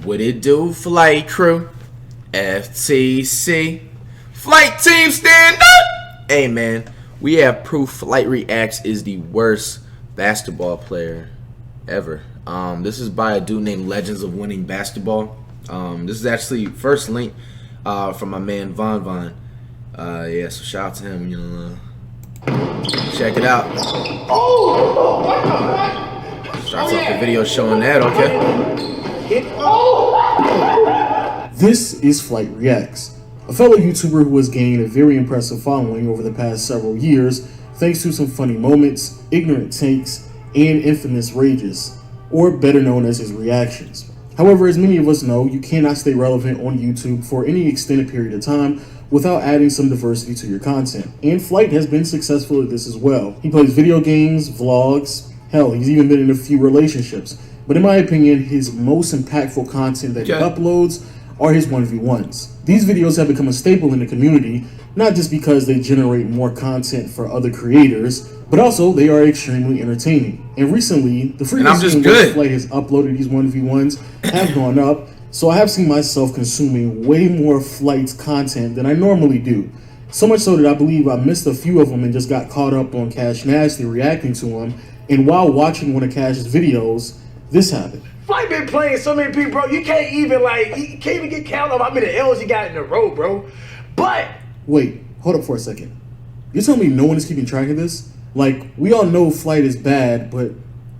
What it do, flight crew? FTC. Flight team stand up! Hey man, we have proof FlightReacts is the worst basketball player ever. This is by a dude named Legends of Winning Basketball. This is actually first link from my man Von. Yeah, so shout out to him, you know. Check it out. Starts off the video showing that, okay? This is FlightReacts, a fellow YouTuber who has gained a very impressive following over the past several years thanks to some funny moments, ignorant takes, and infamous rages, or better known as his reactions. However, as many of us know, you cannot stay relevant on YouTube for any extended period of time without adding some diversity to your content. And Flight has been successful at this as well. He plays video games, vlogs, hell, he's even been in a few relationships. But in my opinion, his most impactful content that he uploads are his 1v1s. These videos have become a staple in the community, not just because they generate more content for other creators, but also they are extremely entertaining. And recently, the frequency in which Flight has uploaded these 1v1s have gone up, so I have seen myself consuming way more Flight's content than I normally do. So much so that I believe I missed a few of them and just got caught up on Cash Nasty reacting to him, and while watching one of Cash's videos, this happened. Flight been playing so many people, bro. You can't even get count of how many L's you got in a row, bro. But wait, hold up for a second. You're telling me no one is keeping track of this? Like, we all know Flight is bad, but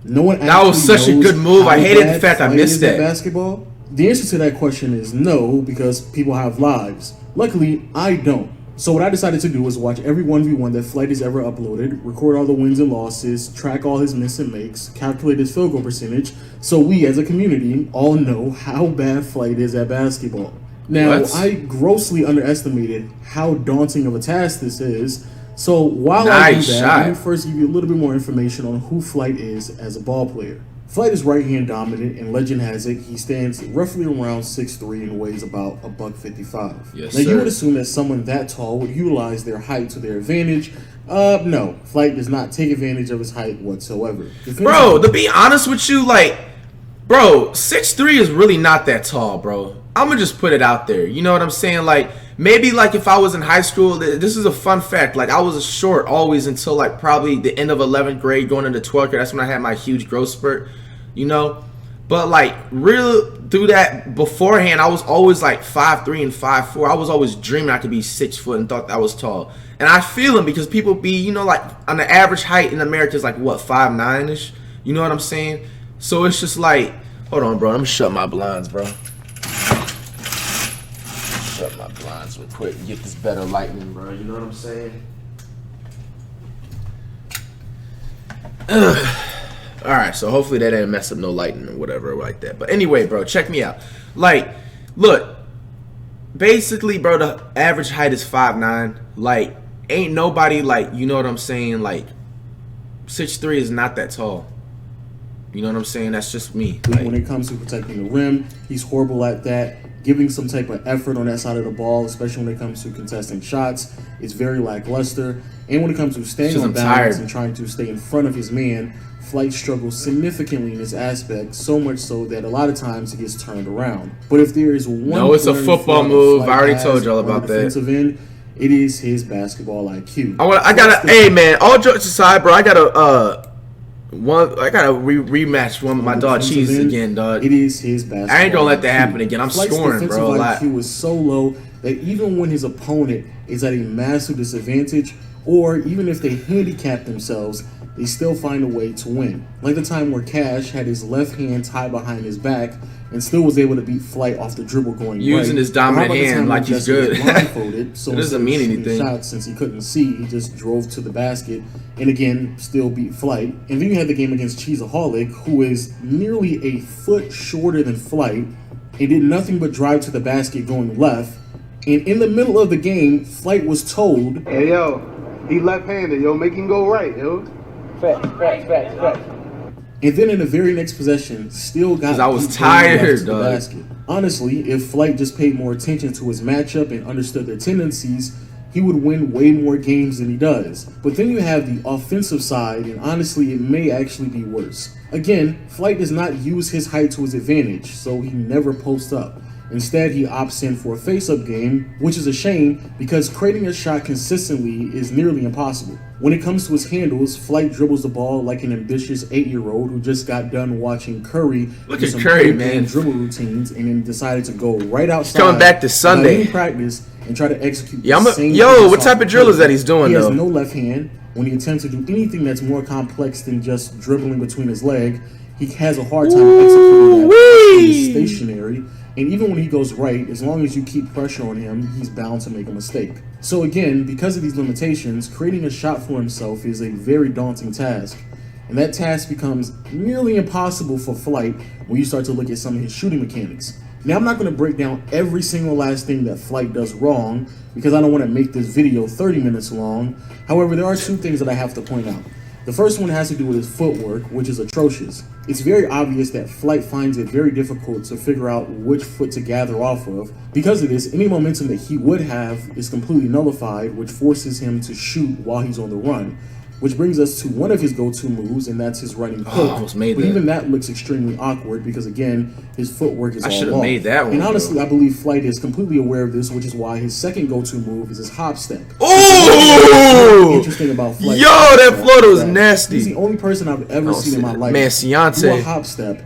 no one actually knows. That was such a good move. I hated the fact I missed that. Basketball? The answer to that question is no, because people have lives. Luckily, I don't. So what I decided to do was watch every 1v1 that Flight has ever uploaded, record all the wins and losses, track all his miss and makes, calculate his field goal percentage, so we as a community all know how bad Flight is at basketball. Now, I grossly underestimated how daunting of a task this is, so while I do that, let me first give you a little bit more information on who Flight is as a ball player. Flight is right-hand dominant, and legend has it he stands roughly around 6'3" and weighs about $155. Yes, now, you would assume that someone that tall would utilize their height to their advantage. No. Flight does not take advantage of his height whatsoever. Bro, to be honest with you, like, bro, 6'3" is really not that tall, bro. I'm gonna just put it out there. You know what I'm saying? Like, maybe, like, if I was in high school, this is a fun fact. Like, I was short always until, like, probably the end of 11th grade, going into 12th grade. That's when I had my huge growth spurt, you know? But, like, real through that beforehand, I was always, like, 5'3" and 5'4". I was always dreaming I could be 6 foot and thought that was tall. And I feel him because people be, you know, like, on the average height in America is, like, what, 5'9"-ish? You know what I'm saying? So it's just like, hold on, bro. Let me shut my blinds, bro. Shut my blinds real quick and get this better lighting, bro. You know what I'm saying? Alright, so hopefully that didn't mess up no lighting or whatever like that. But anyway, bro, check me out. Like, look, basically, bro, the average height is 5'9". Like, ain't nobody, like, you know what I'm saying? Like, 6'3" is not that tall. You know what I'm saying? That's just me. Like, when it comes to protecting the rim, he's horrible at that. Giving some type of effort on that side of the ball, especially when it comes to contesting shots, is very lackluster. And when it comes to staying on balance and trying to stay in front of his man, Flight struggles significantly in this aspect, so much so that a lot of times he gets turned around. But if there is one, no, it's a football move. I already told y'all about that. Defensive end, it is his basketball IQ. I gotta, hey man, all jokes aside, bro, I gotta rematch one with my dog Cheese again, dog. It is his basketball. I ain't gonna let that happen again. I'm scoring, bro. Flight's defensive IQ is so low that even when his opponent is at a massive disadvantage, or even if they handicap themselves, they still find a way to win. Like the time where Cash had his left hand tied behind his back and still was able to beat Flight off the dribble going using his dominant hand like he's good. Blindfolded, so it doesn't mean anything. Shots, since he couldn't see, he just drove to the basket and again still beat Flight. And then you had the game against Cheeseaholic, who is nearly a foot shorter than Flight and did nothing but drive to the basket going left. And in the middle of the game, Flight was told, "Hey yo, he left-handed, yo, make him go right, yo." Facts. And then in the very next possession, still got I was tired, the basket. Honestly, if Flight just paid more attention to his matchup and understood their tendencies, he would win way more games than he does. But then you have the offensive side, and honestly, it may actually be worse. Again, Flight does not use his height to his advantage, so he never posts up. Instead, he opts in for a face-up game, which is a shame because creating a shot consistently is nearly impossible. When it comes to his handles, Flight dribbles the ball like an ambitious 8-year-old who just got done watching Curry do some Curry, man, dribble routines and then decided to go right outside. Coming back to Sunday, practice and try to execute. What type of drill is that he's doing? He has no left hand. When he attempts to do anything that's more complex than just dribbling between his leg, he has a hard time executing that when he's stationary. And even when he goes right, as long as you keep pressure on him, he's bound to make a mistake. So again, because of these limitations, creating a shot for himself is a very daunting task. And that task becomes nearly impossible for Flight when you start to look at some of his shooting mechanics. Now, I'm not going to break down every single last thing that Flight does wrong because I don't want to make this video 30 minutes long. However, there are two things that I have to point out. The first one has to do with his footwork, which is atrocious. It's very obvious that Flight finds it very difficult to figure out which foot to gather off of. Because of this, any momentum that he would have is completely nullified, which forces him to shoot while he's on the run. Which brings us to one of his go-to moves, and that's his running hook. But even that looks extremely awkward because, again, his footwork is all off. I should have made that one. And honestly, I believe Flight is completely aware of this, which is why his second go-to move is his hop step. Oh! Interesting about Flight. Yo, that floater was nasty. He's the only person I've ever seen in my life do a hop step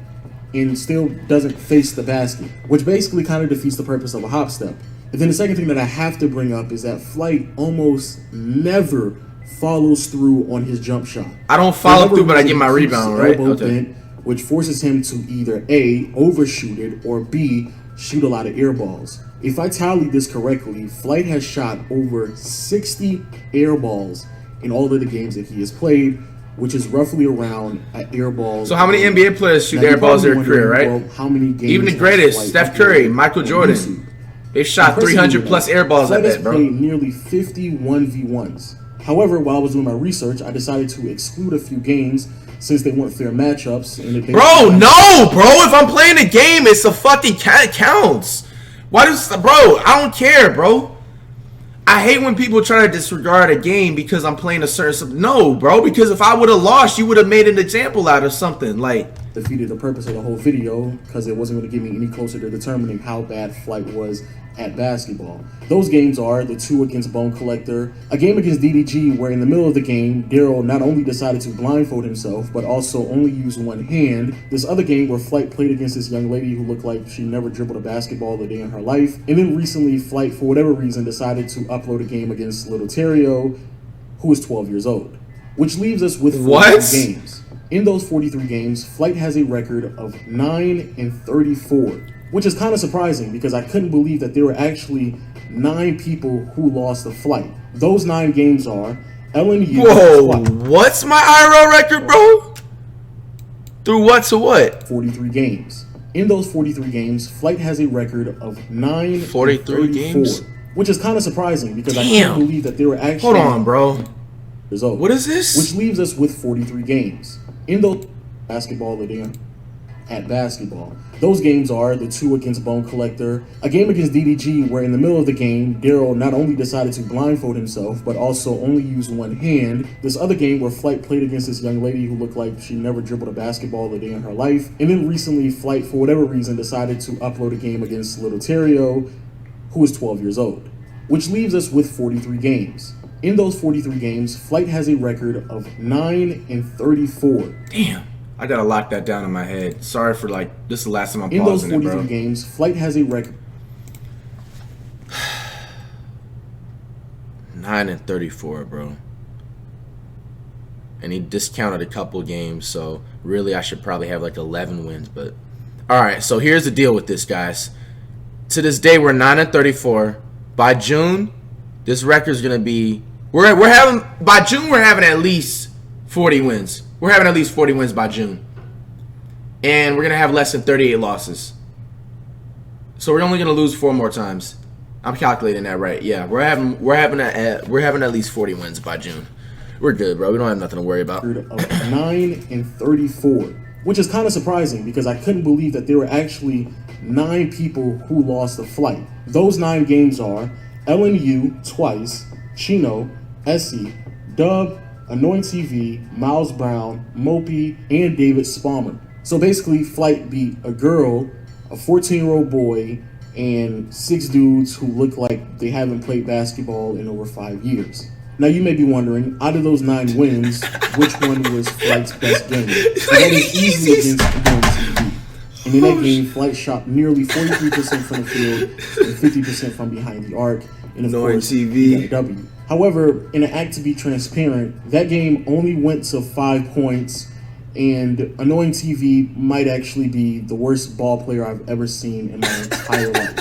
and still doesn't face the basket, which basically kind of defeats the purpose of a hop step. And then the second thing that I have to bring up is that Flight almost never follows through on his jump shot. I don't follow through, but I get my rebound, right? Bent, which forces him to either A, overshoot it, or B, shoot a lot of air balls. If I tallied this correctly, Flight has shot over 60 air balls in all of the games that he has played, which is roughly around an air ball. So how many NBA players shoot air balls in their career, right? Well, how many games? Even the greatest, Steph Curry, Michael Jordan. They've shot 300 plus air balls at that, bro. Flight has played nearly 50 1v1s. However, while I was doing my research, I decided to exclude a few games since they weren't fair matchups. And if if I'm playing a game, it's a fucking counts. I don't care, bro. I hate when people try to disregard a game because I'm playing a certain. No, bro, because if I would have lost, you would have made an example out of something. Like, defeated the purpose of the whole video because it wasn't going to get me any closer to determining how bad Flight was at basketball. Those games are the 2 against Bone Collector, a game against DDG where in the middle of the game, Daryl not only decided to blindfold himself, but also only use one hand. This other game where Flight played against this young lady who looked like she never dribbled a basketball a day in her life. And then recently, Flight, for whatever reason, decided to upload a game against Little Terrio, who is 12 years old. Which leaves us with 43 games. In those 43 games, Flight has a record of 9-34. Which is kind of surprising because I couldn't believe that there were actually 9 people who lost the Flight. Those 9 games are LMU. Whoa, what's my IRL record, bro? Through what to what? 43 games. In those 43 games, Flight has a record of 9-34. Games? Which is kind of surprising because I couldn't believe that there were actually. Hold on, bro. Results. What is this? Which leaves us with 43 games. In those basketball again. At basketball. Those games are the 2 against Bone Collector, a game against DDG where in the middle of the game, Daryl not only decided to blindfold himself, but also only use one hand. This other game where Flight played against this young lady who looked like she never dribbled a basketball a day in her life. And then recently, Flight, for whatever reason, decided to upload a game against Little Terrio, who is 12 years old. Which leaves us with 43 games. In those 43 games, Flight has a record of 9-34. Damn. I gotta lock that down in my head. Sorry for this is the last time I'm pausing it, bro. In those 43 games, Flight has a record 9-34, bro. And he discounted a couple games, so really I should probably have 11 wins. But all right, so here's the deal with this, guys. To this day, we're 9-34. By June, this record's gonna be we're having at least 40 wins. We're having at least 40 wins by June. And we're going to have less than 38 losses. So we're only going to lose 4 more times. I'm calculating that right. Yeah, we're having at least 40 wins by June. We're good, bro. We don't have nothing to worry about. 9-34, which is kind of surprising because I couldn't believe that there were actually 9 people who lost the Flight. Those 9 games are LMU twice, Chino, Essie, Dub, Annoying TV, Miles Brown, Mopey, and David Spalmer. So basically, Flight beat a girl, a 14-year-old boy, and 6 dudes who look like they haven't played basketball in over 5 years. Now you may be wondering, out of those 9 wins, which one was Flight's best game? So that is easily against Annoying TV. And in that game, Flight shot nearly 43% from the field and 50% from behind the arc. And of Annoying course, TV. he got a W. However, in an act to be transparent, that game only went to 5 points, and Annoying TV might actually be the worst ball player I've ever seen in my entire life.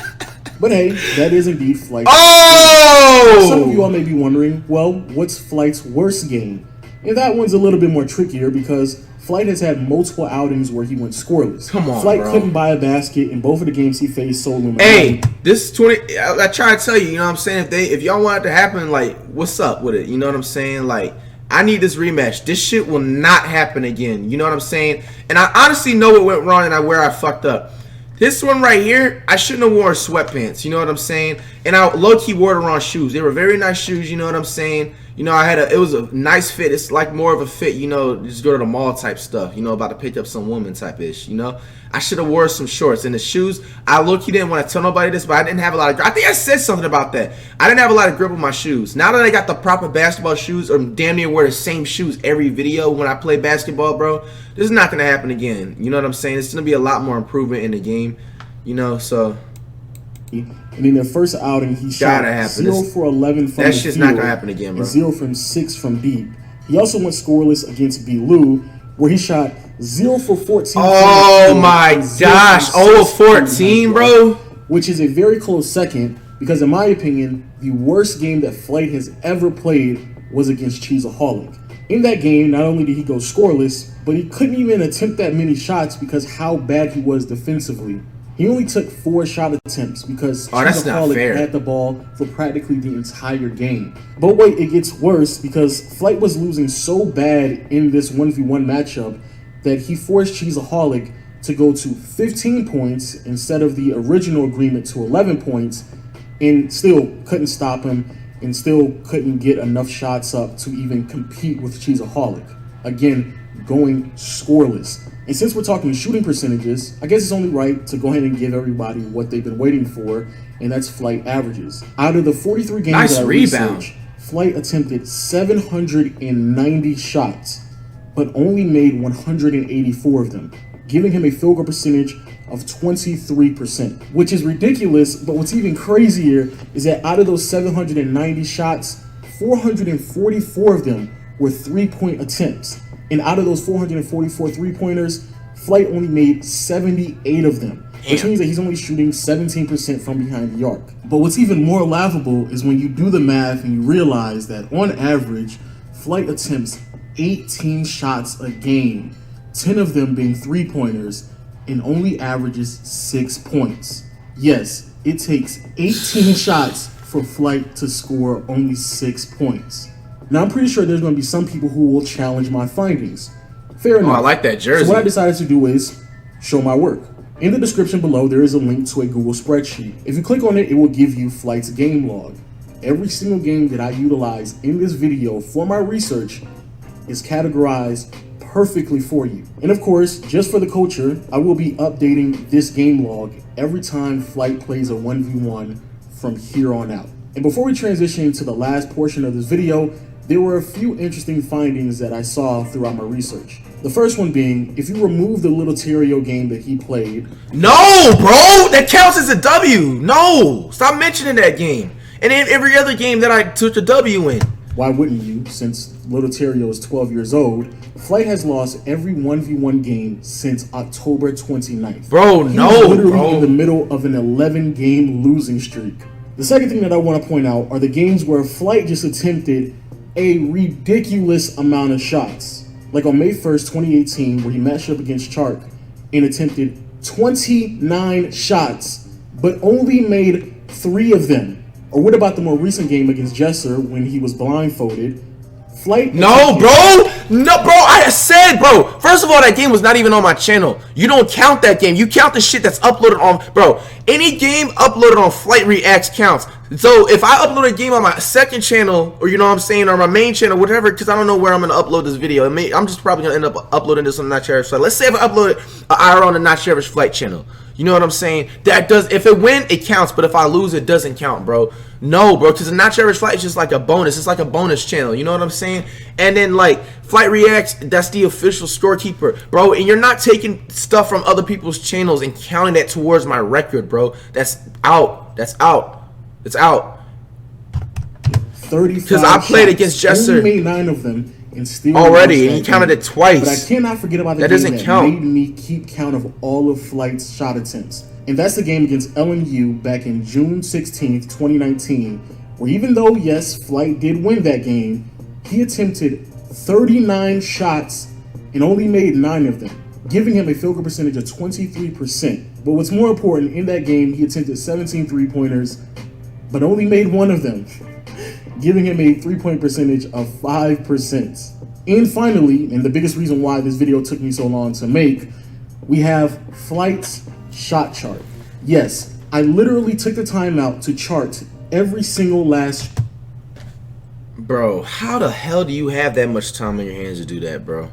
But hey, that is indeed Flight. Oh! Some of you all may be wondering, well, what's Flight's worst game? And that one's a little bit more trickier because Flight has had multiple outings where he went scoreless. Come on, Flight bro. couldn't buy a basket in both of the games he faced Soul Illuminati. Hey, this 20. I try to tell you, you know what I'm saying? If y'all want it to happen, like, what's up with it? You know what I'm saying? Like, I need this rematch. This shit will not happen again. You know what I'm saying? And I honestly know what went wrong and where I fucked up. This one right here, I shouldn't have worn sweatpants. You know what I'm saying? And I low-key wore the wrong shoes. They were very nice shoes. You know what I'm saying? You know, it was a nice fit. It's like more of a fit, you know, just go to the mall type stuff, you know, about to pick up some woman type ish, you know. I should have wore some shorts. And the shoes, I low-key didn't want to tell nobody this, but I didn't have a lot of grip. I think I said something about that. I didn't have a lot of grip on my shoes. Now that I got the proper basketball shoes, or damn near wear the same shoes every video when I play basketball, bro, this is not going to happen again. You know what I'm saying? It's going to be a lot more improvement in the game, you know, so. And in their first outing, he shot 0 for 11 from the that shit's field not gonna happen again, bro. and 0 from 6 from deep. He also went scoreless against B-Lou, where he shot 0 for 14. Oh my gosh! 0 for 14, bro. Which is a very close second, because in my opinion, the worst game that Flight has ever played was against Cheeseaholic. In that game, not only did he go scoreless, but he couldn't even attempt that many shots because how bad he was defensively. He only took 4 shot attempts because Cheeseaholic had the ball for practically the entire game. But wait, it gets worse because Flight was losing so bad in this 1v1 matchup that he forced Cheeseaholic to go to 15 points instead of the original agreement to 11 points, and still couldn't stop him and still couldn't get enough shots up to even compete with Cheeseaholic. Again, going scoreless. And since we're talking shooting percentages, I guess it's only right to go ahead and give everybody what they've been waiting for, and that's Flight averages. Out of the 43 games that I researched, Flight attempted 790 shots, but only made 184 of them, giving him a field goal percentage of 23%, which is ridiculous. But what's even crazier is that out of those 790 shots, 444 of them were 3-point attempts. And out of those 444 3-pointers, Flight only made 78 of them, which means that he's only shooting 17% from behind the arc. But what's even more laughable is when you do the math and you realize that on average, Flight attempts 18 shots a game, 10 of them being 3-pointers, and only averages 6 points. Yes, it takes 18 shots for Flight to score only 6 points. Now, I'm pretty sure there's going to be some people who will challenge my findings. Fair enough. Oh, I like that jersey. So what I decided to do is show my work. In the description below, there is a link to a Google spreadsheet. If you click on it, it will give you Flight's game log. Every single game that I utilize in this video for my research is categorized perfectly for you. And of course, just for the culture, I will be updating this game log every time Flight plays a 1v1 from here on out. And before we transition to the last portion of this video, there were a few interesting findings that I saw throughout my research. The first one being, if you remove the Little Terrio game that he played... No, bro! That counts as a W! No! Stop mentioning that game. And then every other game that I took a W in. Why wouldn't you, since Little Terrio is 12 years old? Flight has lost every 1v1 game since October 29th. Bro, He no, was literally bro. in the middle of an 11-game losing streak. The second thing that I want to point out are the games where Flight just attempted a ridiculous amount of shots. Like on May 1st, 2018, where he matched up against Chark and attempted 29 shots, but only made 3 of them. Or what about the more recent game against Jesser when he was blindfolded? Flight. No, bro. No, bro. I said, bro. First of all, that game was not even on my channel. You don't count that game. You count the shit that's uploaded on, bro. Any game uploaded on FlightReacts counts. So if I upload a game on my second channel, or you know what I'm saying, or my main channel, whatever, because I don't know where I'm gonna upload this video. I'm just probably gonna end up uploading this on the Not Your Average Flight. Let's say if I upload an IRL on the Not Your Average Flight channel. You know what I'm saying? That does, if it win, it counts, but if I lose, it doesn't count, bro. No, bro, because the Not Your Average Flight is just like a bonus. It's like a bonus channel. You know what I'm saying? And then, like, FlightReacts, that's the official scorekeeper, bro. And you're not taking stuff from other people's channels and counting that towards my record, bro. That's out. That's out. It's out. 35 because I played shots. against Jester. Only made 9 of them and still already, lost and he that counted game. it twice. But I cannot forget about the That game doesn't that count. made me keep count of all of Flight's shot attempts. And that's the game against LMU back in June 16th, 2019, where even though, yes, Flight did win that game, he attempted 39 shots and only made 9 of them, giving him a field goal percentage of 23%. But what's more important, in that game, he attempted 17 three-pointers, but only made 1 of them, giving him a 3-point percentage of 5%. And finally, and the biggest reason why this video took me so long to make, we have Flight's shot chart. Yes, I literally took the time out to chart every single last. Bro, how the hell do you have that much time on your hands to do that, bro?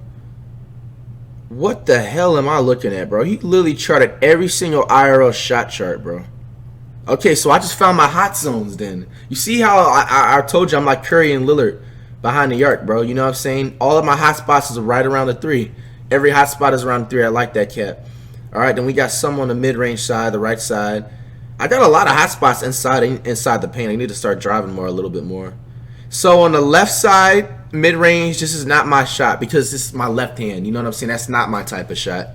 What the hell am I looking at, bro? He literally charted every single IRL shot chart, bro. Okay, so I just found my hot zones then. You see how I told you I'm like Curry and Lillard behind the arc, bro. You know what I'm saying? All of my hot spots is right around the 3. Every hot spot is around the 3. I like that, Cap. All right, then we got some on the mid-range side, the right side. I got a lot of hot spots inside the paint. I need to start driving more, a little bit more. So on the left side, mid-range, this is not my shot because this is my left hand. You know what I'm saying? That's not my type of shot.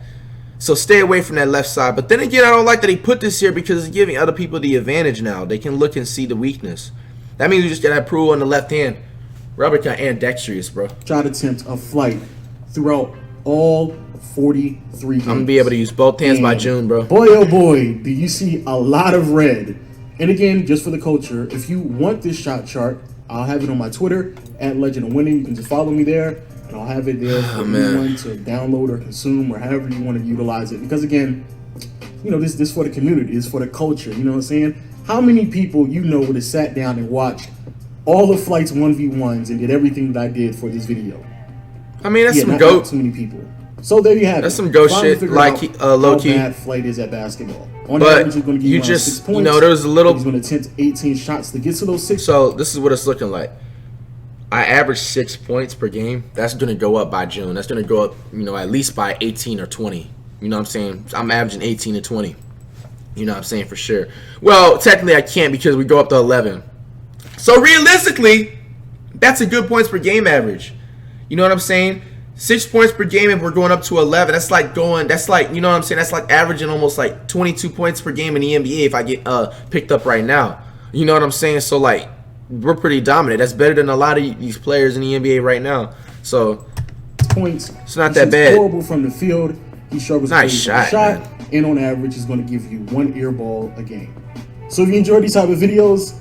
So stay away from that left side. But then again, I don't like that he put this here because it's giving other people the advantage now. They can look and see the weakness. That means you just got to prove on the left hand. Robert got ambidextrous, bro. Shot attempt of Flight throughout all 43 games. I'm going to be able to use both hands by June, bro. Boy, oh boy, do you see a lot of red. And again, just for the culture, if you want this shot chart, I'll have it on my Twitter, @LegendOfWinning. You can just follow me there, and I'll have it there for anyone to download or consume or however you want to utilize it. Because again, you know, this is for the community. It's for the culture. You know what I'm saying? How many people you know would have sat down and watched all of Flight's 1v1s and did everything that I did for this video? I mean, that's some not goat. too many people. So there you have it. That's some goat shit, like low key. How bad Flight is at basketball. On But average, he's going to give you around just, 6 points. you know, there was a little. He's going to attempt 18 shots to get to those 6. So this is what it's looking like. I average 6 points per game. That's going to go up by June. That's going to go up, you know, at least by 18 or 20. You know what I'm saying? I'm averaging 18 to 20. You know what I'm saying, for sure. Well, technically I can't because we go up to 11. So realistically, that's a good points per game average. You know what I'm saying? 6 points per game, and we're going up to 11. That's like, you know what I'm saying? That's like averaging almost like 22 points per game in the NBA if I get picked up right now. You know what I'm saying? So like, we're pretty dominant. That's better than a lot of these players in the NBA right now. So Points. It's not that bad. Horrible from the field. He struggles Nice with the shot, and on average, he's going to give you 1 air ball a game. So if you enjoy these type of videos,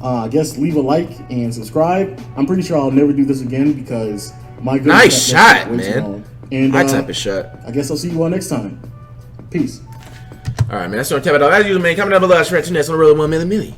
I guess leave a like and subscribe. I'm pretty sure I'll never do this again because my goodness, Nice that shot, way too man. long. And my type of shot. I guess I'll see you all next time. Peace. All right, man. That's what I'm talking about. As usual, man. Comment down below. I'll share it to you next on the road 1 million.